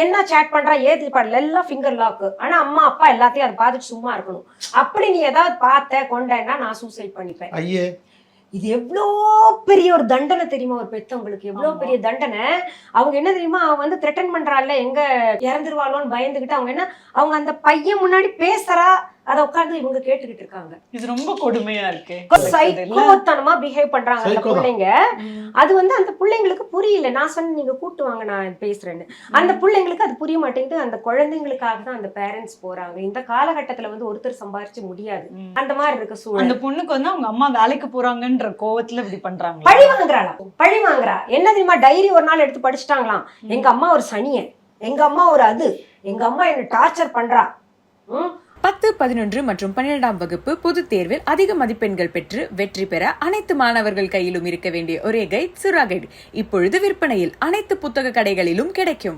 என்ன சேட் பண்றா ஏது பாடல எல்லாம் ஃபிங்கர் லாக். ஆனா அம்மா அப்பா எல்லாத்தையும் அதை பார்த்துட்டு சும்மா இருக்கணும். அப்படி நீ ஏதாவது பார்த்த கொண்டேன்னா நான் சூசைட் பண்ணிப்பேன். ஐயே, இது எவ்வளோ பெரிய ஒரு தண்டனை தெரியுமா ஒரு பெத்தவங்களுக்கு? எவ்வளவு பெரிய தண்டனை. அவங்க என்ன தெரியுமா, அவன் த்ரெட்டன் பண்றாள்ல, எங்க இறந்துருவாளோன்னு பயந்துகிட்டு அவங்க அந்த பையன் முன்னாடி பேசுறா, அதை உட்கார்ந்து இவங்க கேட்டுக்கிட்டு இருக்காங்க. இது ரொம்ப கொடுமையா இருக்கு. சைக்கோத்தனமா பிஹேவ் பண்றாங்க அந்த பிள்ளைங்க. அது அந்த பிள்ளைங்களுக்கு புரியல. நான் சொன்ன நீங்க கூட்டு வாங்க நான் பேசுறேன்னு. அந்த பிள்ளைங்களுக்கு அது புரிய மாட்டேங்குது. அந்த குழந்தைங்களுக்காக தான் அந்த பேரண்ட்ஸ் போறாங்க. இந்த காலகட்டத்துல ஒருத்தர் சம்பாரிச்சு முடியாது. அந்த மாதிரி இருக்க சூழல். அந்த பொண்ணுக்கு அவங்க அம்மா வேலைக்கு போறாங்கன்ற கோவத்துல இப்படி பண்றாங்க. பழி வாங்குறா. என்ன தெரியுமா, டைரி ஒரு நாள் எடுத்து படிச்சுட்டாங்களாம். எங்க அம்மா ஒரு சனியன், எங்க அம்மா ஒரு அது, எங்க அம்மா என்ன டார்ச்சர் பண்றா. 10, 11 மற்றும் 12ஆம் வகுப்பு பொதுத் தேர்வில் அதிக மதிப்பெண்கள் பெற்று வெற்றி பெற அனைத்து மாணவர்கள் கையிலும் இருக்க வேண்டிய ஒரே கைட் சுறா கைடு இப்பொழுது விற்பனையில் அனைத்து புத்தக கடைகளிலும் கிடைக்கும்.